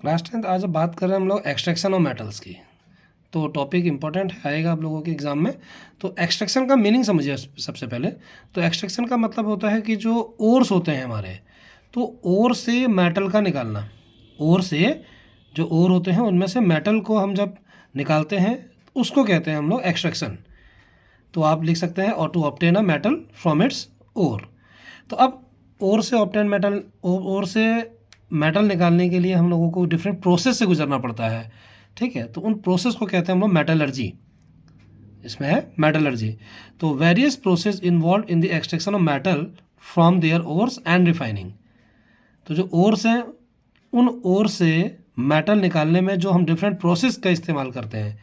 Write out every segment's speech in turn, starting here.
Class 10th आज बात कर रहे हैं हम लोग एक्सट्रैक्शन ऑफ मेटल्स की। तो टॉपिक इंपॉर्टेंट आएगा आप लोगों के एग्ज़ाम में। तो एक्सट्रैक्शन का मीनिंग समझिए सबसे पहले। तो एक्सट्रैक्शन का मतलब होता है कि जो ओर्स होते हैं हमारे, तो ओर से मेटल का निकालना। ओर से जो ओर होते हैं उनमें से मेटल को हम जब निकालते हैं उसको कहते हैं हम लोग एक्सट्रैक्शन। तो आप लिख सकते हैं और to obtain a metal from its ore. तो अब ओर से ऑब्टेन मेटल, ओर से मेटल निकालने के लिए हम लोगों को डिफरेंट प्रोसेस से गुजरना पड़ता है। ठीक है, तो उन प्रोसेस को कहते हैं हम लोग मेटलर्जी। इसमें है मेटलर्जी। तो various process involve in the extraction of metal from their ores and refining. तो जो ओर्स हैं उन ओर से मेटल निकालने में जो हम डिफरेंट प्रोसेस का इस्तेमाल करते हैं,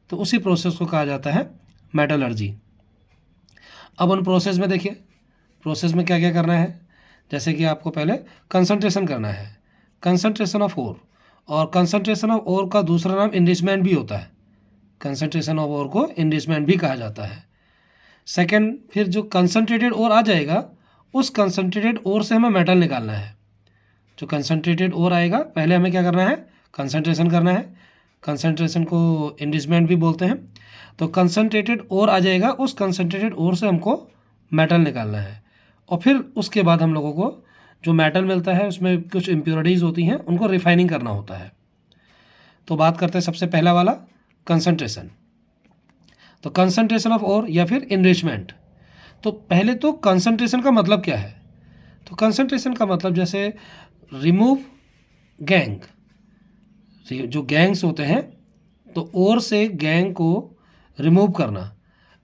तो उसी प्रोसेस को कहा जाता है मेटलर्जी। अब उन प्रोसेस में देखिए, प्रोसेस में क्या क्या करना है। जैसे कि आपको पहले कंसंट्रेशन करना है, कंसंट्रेशन ऑफ ओर। और कंसंट्रेशन ऑफ ओर का दूसरा नाम इनरिचमेंट भी होता है। कंसंट्रेशन ऑफ ओर को इनरिचमेंट भी कहा जाता है। सेकंड, फिर जो कंसंट्रेटेड ओर आ जाएगा, उस कंसंट्रेटेड ओर से हमें मेटल निकालना है। जो कंसंट्रेटेड ओर आएगा, पहले हमें क्या करना है, कंसंट्रेशन करना है। कंसंट्रेशन को इनरिचमेंट भी बोलते हैं। तो कंसंट्रेटेड ओर आ जाएगा, उस कंसंट्रेटेड ओर से हमको मेटल निकालना है। और फिर उसके बाद हम लोगों को जो मेटल मिलता है उसमें कुछ इम्प्योरिटीज़ होती हैं, उनको रिफाइनिंग करना होता है। तो बात करते हैं सबसे पहला वाला, कंसंट्रेशन। तो कंसंट्रेशन ऑफ ओर या फिर इनरिचमेंट। तो पहले तो कंसंट्रेशन का मतलब क्या है। तो कंसंट्रेशन का मतलब जैसे रिमूव गैंग, जो गैंग्स होते हैं, तो ओर से गैंग को रिमूव करना।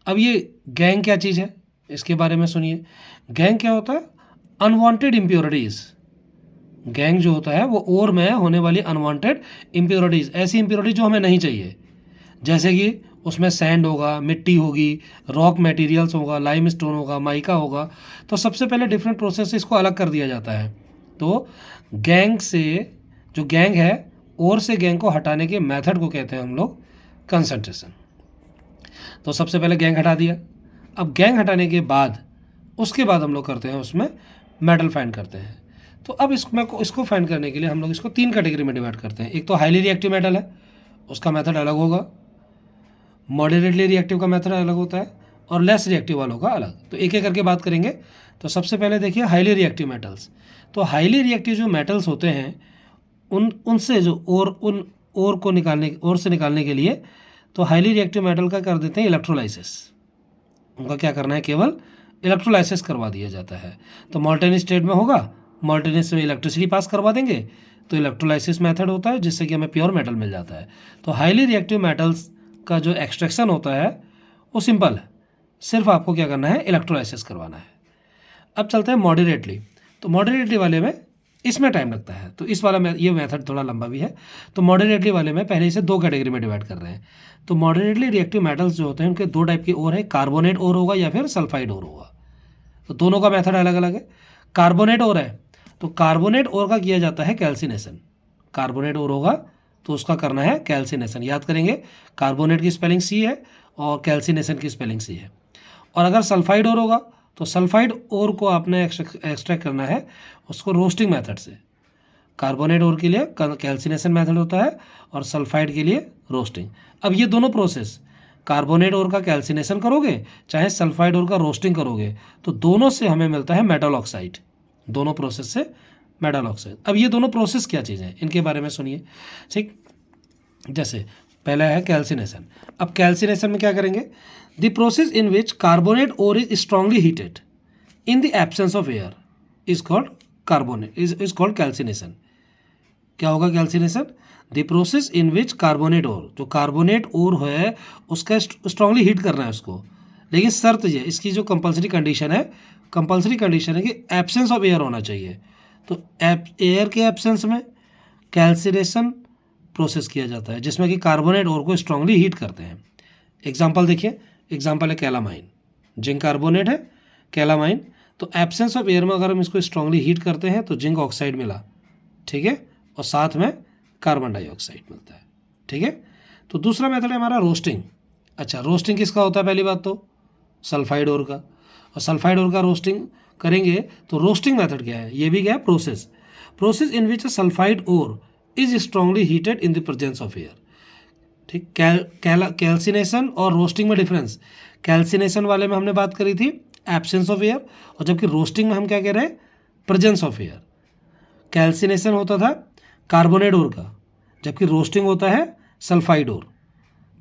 अब ये गैंग क्या चीज़ है, इसके बारे में सुनिए। गैंग क्या होता है, अनवांटेड इम्प्योरिटीज़। गैंग जो होता है वो ओर में होने वाली अनवांटेड इम्प्योरिटीज़, ऐसी इम्प्योरिटी जो हमें नहीं चाहिए। जैसे कि उसमें सैंड होगा, मिट्टी होगी, रॉक मटेरियल्स होगा, लाइम स्टोन होगा, माइका होगा। तो सबसे पहले डिफरेंट प्रोसेस से इसको अलग कर दिया जाता है। तो गैंग से, जो गैंग है, ओर से गैंग को हटाने के मेथड को कहते हैं हम लोग कंसंट्रेशन। तो सबसे पहले गैंग हटा दिया। अब गैंग हटाने के बाद, उसके बाद हम लोग करते हैं उसमें मेटल फाइंड करते हैं। तो अब इसको फाइंड करने के लिए हम लोग इसको 3 कैटेगरी में डिवाइड करते हैं। एक तो हाईली रिएक्टिव मेटल है, उसका मेथड अलग होगा। मॉडरेटली रिएक्टिव का मेथड अलग होता है, और लेस रिएक्टिव वालों का अलग। तो एक एक करके बात करेंगे। तो सबसे पहले देखिए हाईली रिएक्टिव मेटल्स। तो हाईली रिएक्टिव जो मेटल्स होते हैं, उनसे जो उन ओर को निकालने, ओर से निकालने के लिए, तो हाईली रिएक्टिव मेटल का कर देते हैं इलेक्ट्रोलाइसिस। उनका क्या करना है, केवल इलेक्ट्रोलाइसिस करवा दिया जाता है। तो मॉल्टेन स्टेट में होगा, मॉल्टेनिस में इलेक्ट्रिसिटी पास करवा देंगे, तो इलेक्ट्रोलाइसिस मेथड होता है, जिससे कि हमें प्योर मेटल मिल जाता है। तो हाईली रिएक्टिव मेटल्स का जो एक्सट्रैक्शन होता है वो सिंपल है, सिर्फ आपको क्या करना है, इलेक्ट्रोलाइसिस करवाना है। अब चलते हैं मॉडरेटली। तो मॉडरेटली वाले में इसमें टाइम लगता है, तो इस वाला में ये मेथड थोड़ा लंबा भी है। तो मॉडरेटली वाले में पहले इसे 2 कैटेगरी में डिवाइड कर रहे हैं। तो मॉडरेटली रिएक्टिव मेटल्स जो होते हैं उनके 2 टाइप के ओर है, कार्बोनेट ओर होगा या फिर सल्फाइड ओर होगा। तो दोनों का मेथड अलग अलग है। कार्बोनेट ओर है, तो कार्बोनेट ओर का किया जाता है कैल्सिनेशन। कार्बोनेट ओर होगा तो उसका करना है कैल्सिनेशन। याद करेंगे, कार्बोनेट की स्पेलिंग सी है और कैल्सिनेशन की स्पेलिंग सी है। और अगर सल्फाइड ओर होगा, तो सल्फाइड ओर को आपने एक्सट्रैक्ट करना है उसको रोस्टिंग मेथड से। कार्बोनेट ओर के लिए कैल्सिनेशन मेथड होता है और सल्फाइड के लिए रोस्टिंग। अब ये दोनों प्रोसेस, कार्बोनेट ओर का कैल्सिनेशन करोगे चाहे सल्फाइड ओर का रोस्टिंग करोगे, तो दोनों से हमें मिलता है मेटल ऑक्साइड। दोनों प्रोसेस से मेटल ऑक्साइड। अब ये दोनों प्रोसेस क्या चीज़ हैं, इनके बारे में सुनिए। ठीक, जैसे पहला है कैल्सिनेशन। अब कैल्सिनेशन में क्या करेंगे, the process in which carbonate ore is strongly heated in the absence of air is called carbonate is called calcination. क्या होगा calcination, the process in which carbonate ore, जो कार्बोनेट ओर है उसका स्ट्रांगली हीट करना है उसको। लेकिन शर्त ये, इसकी जो कंपलसरी कंडीशन है, कंपलसरी कंडीशन है कि एब्सेंस ऑफ एयर होना चाहिए। तो एयर के एब्सेंस में कैल्सिनेशन प्रोसेस किया जाता है, जिसमें कि कार्बोनेट ओर को स्ट्रांगली हीट करते हैं। एग्जाम्पल देखिए, एग्जाम्पल है कैलामाइन। जिंक कार्बोनेट है कैलामाइन। तो एब्सेंस ऑफ एयर में अगर हम इसको स्ट्रांगली हीट करते हैं तो जिंक ऑक्साइड मिला, ठीक है, और साथ में कार्बन डाइऑक्साइड मिलता है। ठीक है, तो दूसरा मेथड है हमारा रोस्टिंग। अच्छा, रोस्टिंग किसका होता है, पहली बात तो सल्फाइड ओर का। और सल्फाइड ओर का रोस्टिंग करेंगे तो रोस्टिंग मेथड क्या है, ये भी क्या है, process in which sulphide ore is strongly heated in the presence of air. ठीक, कैल्सिनेशन और रोस्टिंग में डिफरेंस। कैल्सिनेशन वाले में हमने बात करी थी एब्सेंस ऑफ एयर, और जबकि रोस्टिंग में हम क्या कह रहे हैं, प्रेजेंस ऑफ एयर। कैल्सिनेशन होता था कार्बोनेट ओर का, जबकि रोस्टिंग होता है सल्फाइड ओर।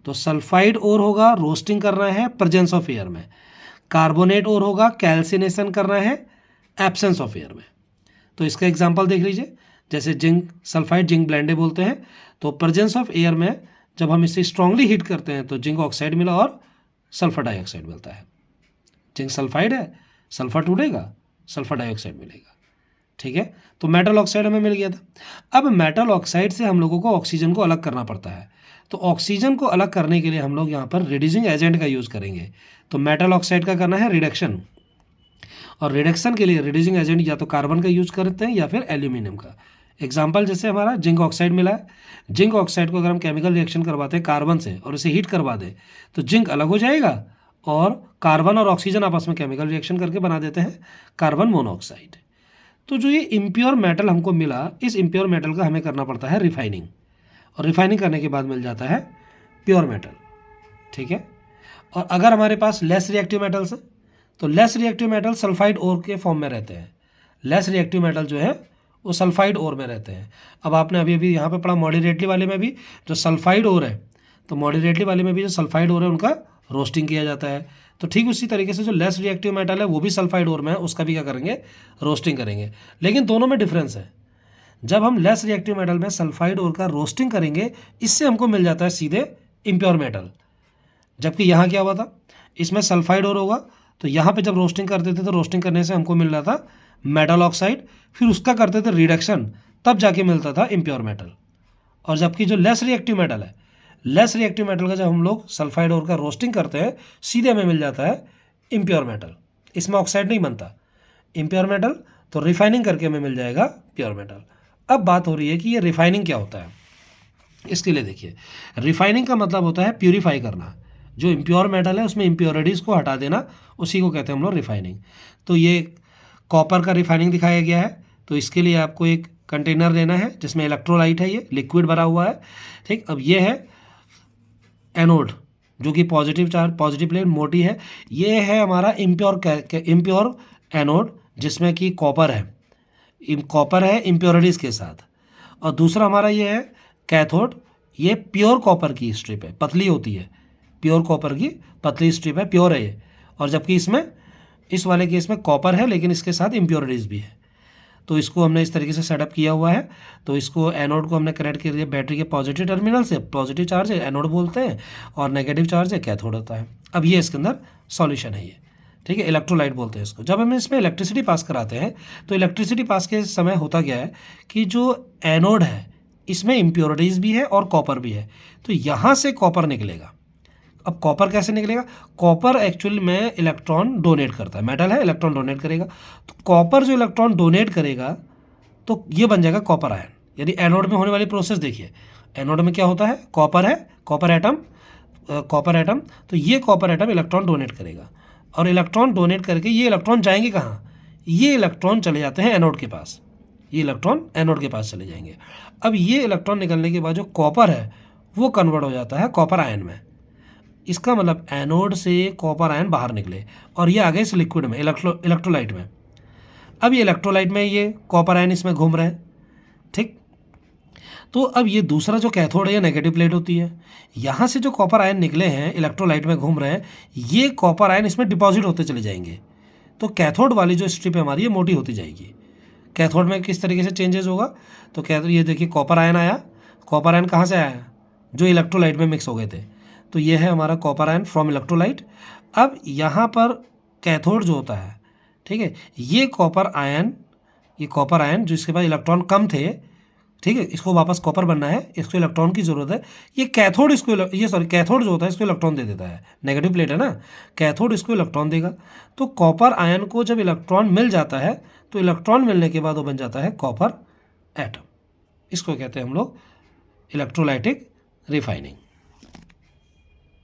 तो सल्फाइड ओर होगा, रोस्टिंग करना है प्रेजेंस ऑफ एयर में। कार्बोनेट ओर होगा, कैल्सिनेशन करना है एब्सेंस ऑफ एयर में। तो इसका एग्जांपल देख लीजिए, जैसे जिंक सल्फाइड, जिंक ब्लेंडे बोलते हैं। तो प्रेजेंस ऑफ एयर में जब हम इसे स्ट्रांगली हीट करते हैं तो जिंक ऑक्साइड मिला और सल्फर डाइऑक्साइड मिलता है। जिंक सल्फाइड है, सल्फर टूटेगा, सल्फर डाइऑक्साइड मिलेगा। ठीक है, तो मेटल ऑक्साइड हमें मिल गया था। अब मेटल ऑक्साइड से हम लोगों को ऑक्सीजन को अलग करना पड़ता है। तो ऑक्सीजन को अलग करने के लिए हम लोग यहाँ पर रिड्यूसिंग एजेंट का यूज़ करेंगे। तो मेटल ऑक्साइड का करना है रिडक्शन, और रिडक्शन के लिए रिड्यूसिंग एजेंट या तो कार्बन का यूज करते हैं या फिर एल्यूमिनियम का। एग्जाम्पल जैसे हमारा जिंक ऑक्साइड मिला है, जिंक ऑक्साइड को अगर हम केमिकल रिएक्शन करवाते हैं कार्बन से और उसे हीट करवा दें तो जिंक अलग हो जाएगा, और कार्बन और ऑक्सीजन आपस में केमिकल रिएक्शन करके बना देते हैं कार्बन मोनोऑक्साइड। तो जो ये इम्प्योर मेटल हमको मिला, इस इम्प्योर मेटल का हमें करना पड़ता है रिफाइनिंग, और रिफाइनिंग करने के बाद मिल जाता है प्योर मेटल। ठीक है, और अगर हमारे पास लेस रिएक्टिव मेटल्स है तो less reactive metal sulphide ore के फॉर्म में रहते हैं। लेस रिएक्टिव मेटल जो है वो सल्फाइड ओर में रहते हैं। अब आपने अभी अभी यहाँ पे पढ़ा मॉडरेटली वाले में भी जो सल्फाइड ओर है, तो मॉडरेटली वाले में भी जो सल्फाइड ओर है उनका रोस्टिंग किया जाता है। तो ठीक उसी तरीके से जो लेस रिएक्टिव मेटल है वो भी सल्फाइड ओर में है, उसका भी क्या करेंगे, रोस्टिंग करेंगे। लेकिन दोनों में डिफरेंस है। जब हम लेस रिएक्टिव मेटल में सल्फाइड ओर का रोस्टिंग करेंगे, इससे हमको मिल जाता है सीधे इम्प्योर मेटल। जबकि यहाँ क्या हुआ था, इसमें सल्फाइड ओर होगा, तो यहाँ पे जब रोस्टिंग करते थे तो रोस्टिंग करने से हमको मिल रहा था मेटल ऑक्साइड, फिर उसका करते थे रिडक्शन, तब जाके मिलता था इम्प्योर मेटल। और जबकि जो लेस रिएक्टिव मेटल है, लेस रिएक्टिव मेटल का जब हम लोग सल्फाइड ओर का रोस्टिंग करते हैं सीधे हमें मिल जाता है इम्प्योर मेटल। इसमें ऑक्साइड नहीं बनता इम्प्योर मेटल, तो रिफाइनिंग करके हमें मिल जाएगा प्योर मेटल। अब बात हो रही है कि ये रिफाइनिंग क्या होता है। इसके लिए देखिए, रिफाइनिंग का मतलब होता है प्यूरीफाई करना। जो इम्प्योर मेटल है उसमें इम्प्योरिटीज़ को हटा देना, उसी को कहते हैं हम लोग रिफाइनिंग। तो ये कॉपर का रिफाइनिंग दिखाया गया है। तो इसके लिए आपको एक कंटेनर लेना है जिसमें इलेक्ट्रोलाइट है, ये लिक्विड भरा हुआ है। ठीक, अब ये है एनोड जो कि पॉजिटिव चार्ज, पॉजिटिव प्लेट मोटी है। ये है हमारा इम्प्योर एनोड जिसमें कि कॉपर है, कॉपर है इम्प्योरिटीज़ के साथ। और दूसरा हमारा ये है कैथोड, ये प्योर कॉपर की स्ट्रिप है, पतली होती है, प्योर कॉपर की पतली स्ट्रिप है, प्योर है ये। और जबकि इसमें इस वाले केस में कॉपर है लेकिन इसके साथ इम्प्योरिटीज़ भी है। तो इसको हमने इस तरीके से सेटअप किया हुआ है। तो इसको एनोड को हमने कनेक्ट कर दिया बैटरी के पॉजिटिव टर्मिनल से, पॉजिटिव चार्ज है एनोड बोलते हैं, और नेगेटिव चार्ज है कैथोड होता है। अब ये इसके अंदर सॉल्यूशन है ये, ठीक है, इलेक्ट्रोलाइट बोलते हैं इसको। जब हम इसमें इलेक्ट्रिसिटी पास कराते हैं तो इलेक्ट्रिसिटी पास के समय होता क्या है कि जो एनोड है इसमें इम्प्योरिटीज़ भी है और कॉपर भी है, तो यहाँ से कॉपर निकलेगा। अब कॉपर कैसे निकलेगा, कॉपर एक्चुअल में इलेक्ट्रॉन डोनेट करता है, मेटल है इलेक्ट्रॉन डोनेट करेगा। तो कॉपर जो इलेक्ट्रॉन डोनेट करेगा तो ये बन जाएगा कॉपर आयन। यदि एनोड में होने वाली प्रोसेस देखिए, एनोड में क्या होता है, कॉपर है, कॉपर एटम, तो ये कॉपर एटम इलेक्ट्रॉन डोनेट करेगा, और इलेक्ट्रॉन डोनेट करके ये इलेक्ट्रॉन जाएंगे कहाँ, ये इलेक्ट्रॉन चले जाते हैं एनोड के पास, ये इलेक्ट्रॉन एनोड के पास चले जाएंगे। अब ये इलेक्ट्रॉन निकलने के बाद जो कॉपर है वो कन्वर्ट हो जाता है कॉपर आयन में। इसका मतलब एनोड से कॉपर आयन बाहर निकले और ये आ गए इस लिक्विड में, इलेक्ट्रोलाइट में। अब ये इलेक्ट्रोलाइट में ये कॉपर आयन इसमें घूम रहे हैं, ठीक। तो अब ये दूसरा जो कैथोड है ये नेगेटिव प्लेट होती है, यहाँ से जो कॉपर आयन निकले हैं इलेक्ट्रोलाइट में घूम रहे हैं, ये कॉपर आयन इसमें डिपॉजिट होते चले जाएंगे। तो कैथोड वाली जो स्ट्रिप है हमारी ये मोटी होती जाएगी। कैथोड में किस तरीके से चेंजेस होगा, तो कैथोड ये देखिए कॉपर आयन आया, कॉपर आयन कहाँ से आया, जो इलेक्ट्रोलाइट में मिक्स हो गए थे। तो ये है हमारा कॉपर आयन फ्रॉम इलेक्ट्रोलाइट। अब यहाँ पर कैथोड जो होता है, ठीक है, ये कॉपर आयन जो इसके पास इलेक्ट्रॉन कम थे, ठीक है, इसको वापस कॉपर बनना है, इसको इलेक्ट्रॉन की ज़रूरत है। ये कैथोड कैथोड जो होता है इसको इलेक्ट्रॉन दे देता है, नेगेटिव प्लेट है ना, कैथोड इसको इलेक्ट्रॉन देगा। तो कॉपर आयन को जब इलेक्ट्रॉन मिल जाता है तो इलेक्ट्रॉन मिलने के बाद वो बन जाता है कॉपर एटम। इसको कहते हैं हम लोग इलेक्ट्रोलाइटिक रिफाइनिंग।